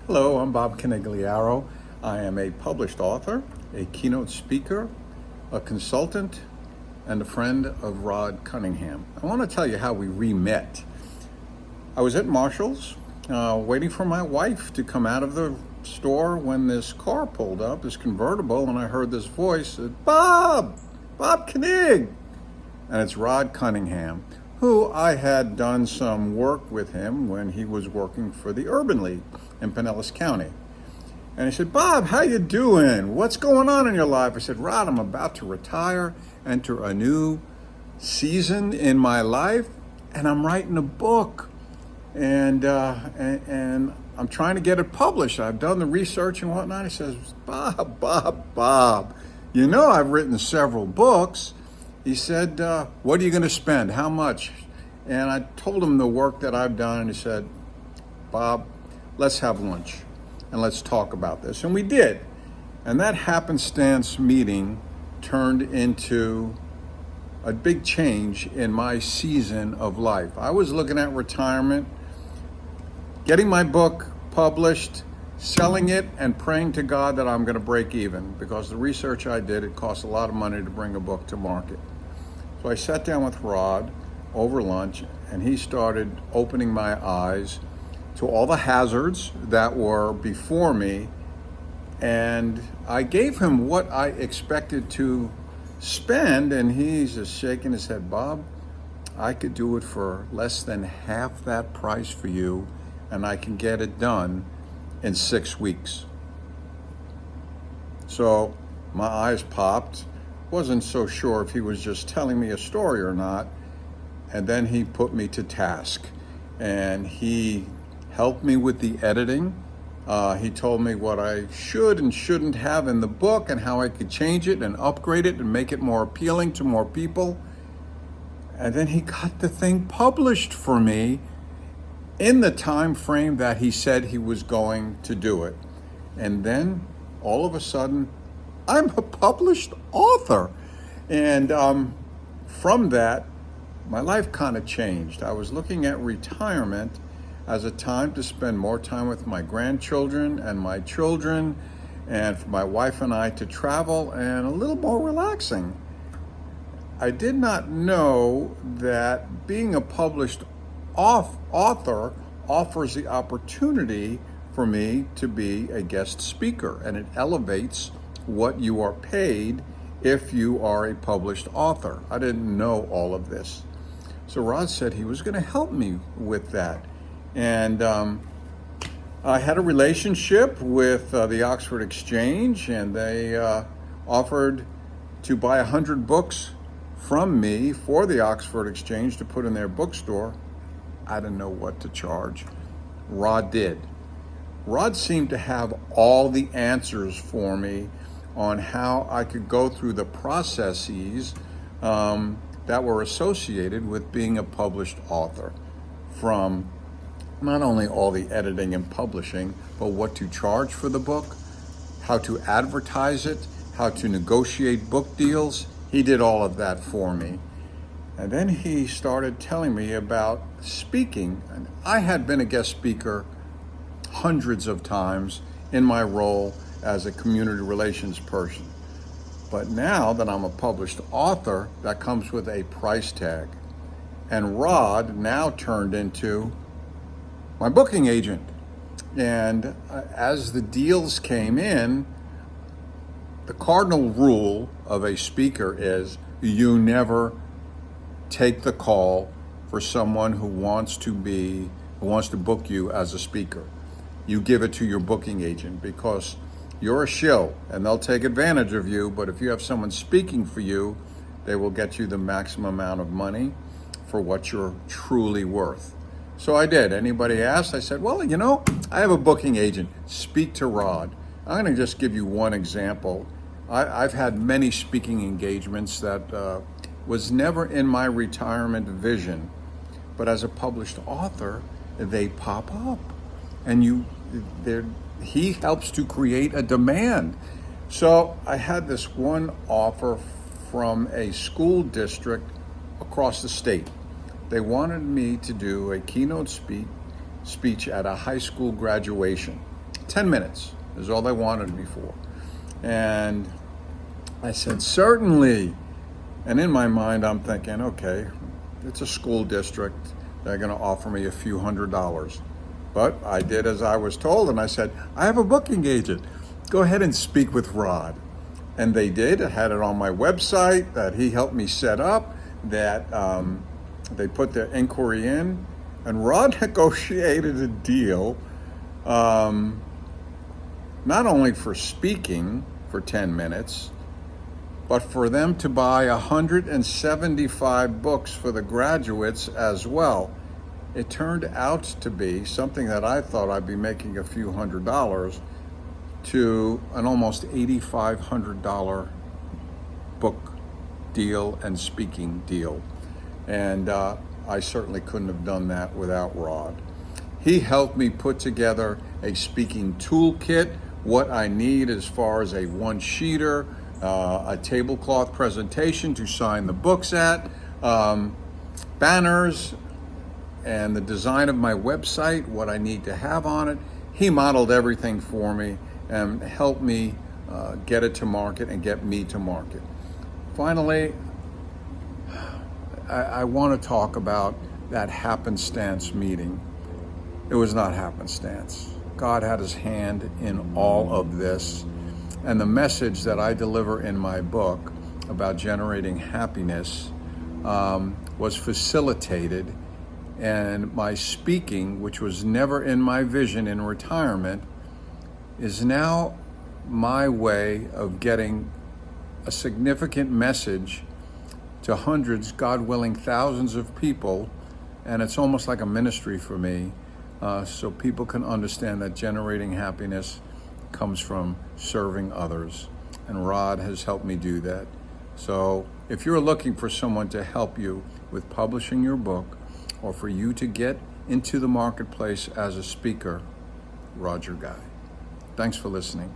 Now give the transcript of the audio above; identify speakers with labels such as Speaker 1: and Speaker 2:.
Speaker 1: Hello, I'm Bob Conigliaro. I am a published author, a keynote speaker, a consultant, and a friend of Rod Cunningham. I want to tell you how we re-met. I was at Marshall's waiting for my wife to come out of the store when this car pulled up, this convertible, and I heard this voice, Bob Koenig! And it's Rod Cunningham, who I had done some work with him when he was working for the Urban League in Pinellas County. And he said, Bob, how you doing? What's going on in your life? I said, Rod, I'm about to retire, enter a new season in my life, and I'm writing a book. And I'm trying to get it published. I've done the research and whatnot. He says, Bob, you know I've written several books. He said, what are you going to spend? How much? And I told him the work that I've done, and he said, Bob, let's have lunch and let's talk about this. And we did. And that happenstance meeting turned into a big change in my season of life. I was looking at retirement, getting my book published, selling it, and praying to God that I'm going to break even, because the research I did, it costs a lot of money to bring a book to market. So I sat down with Rod over lunch, and he started opening my eyes to all the hazards that were before me, and I gave him what I expected to spend, and he's just shaking his head. Bob, I could do it for less than half that price for you, and I can get it done in 6 weeks. So my eyes popped. Wasn't so sure if he was just telling me a story or not. And then he put me to task, and he helped me with the editing. He told me what I should and shouldn't have in the book and how I could change it and upgrade it and make it more appealing to more people. And then he got the thing published for me in the time frame that he said he was going to do it. And then all of a sudden, I'm a published author. And from that, my life kind of changed. I was looking at retirement as a time to spend more time with my grandchildren and my children, and for my wife and I to travel, and a little more relaxing. I did not know that being a published author offers the opportunity for me to be a guest speaker, and it elevates what you are paid if you are a published author. I didn't know all of this. So Rod said he was going to help me with that. And I had a relationship with the Oxford Exchange, and they offered to buy 100 books from me for the Oxford Exchange to put in their bookstore. I didn't know what to charge. Rod did. Rod seemed to have all the answers for me on how I could go through the processes that were associated with being a published author, from not only all the editing and publishing, but what to charge for the book, how to advertise it, how to negotiate book deals. He did all of that for me. And then he started telling me about speaking. And I had been a guest speaker hundreds of times in my role as a community relations person. But now that I'm a published author, that comes with a price tag. And Rod now turned into my booking agent. And as the deals came in, the cardinal rule of a speaker is you never take the call for someone who wants to book you as a speaker. You give it to your booking agent, because you're a shill and they'll take advantage of you. But if you have someone speaking for you, they will get you the maximum amount of money for what you're truly worth. So I did. Anybody asked, I said, well, I have a booking agent. Speak to Rod. I'm going to just give you one example. I've had many speaking engagements that was never in my retirement vision. But as a published author, they pop up. And he helps to create a demand. So I had this one offer from a school district across the state. They wanted me to do a keynote speech at a high school graduation. 10 minutes is all they wanted me for. And I said, certainly. And in my mind, I'm thinking, okay, it's a school district. They're going to offer me a few $100s. But I did as I was told, and I said, I have a booking agent. Go ahead and speak with Rod. And they did. I had it on my website that he helped me set up, that they put their inquiry in. And Rod negotiated a deal, not only for speaking for 10 minutes, but for them to buy 175 books for the graduates as well. It turned out to be something that I thought I'd be making a few $100s to an almost $8,500 book deal and speaking deal. And I certainly couldn't have done that without Rod. He helped me put together a speaking toolkit, what I need as far as a one-sheeter, a tablecloth presentation to sign the books at, banners, and the design of my website, what I need to have on it. He modeled everything for me and helped me get it to market and get me to market. Finally, I want to talk about that happenstance meeting. It was not happenstance. God had his hand in all of this. And the message that I deliver in my book about generating happiness was facilitated. And my speaking, which was never in my vision in retirement, is now my way of getting a significant message to hundreds, God willing, thousands of people. And it's almost like a ministry for me, so people can understand that generating happiness comes from serving others. And Rod has helped me do that. So if you're looking for someone to help you with publishing your book, or for you to get into the marketplace as a speaker, Rod's your guy. Thanks for listening.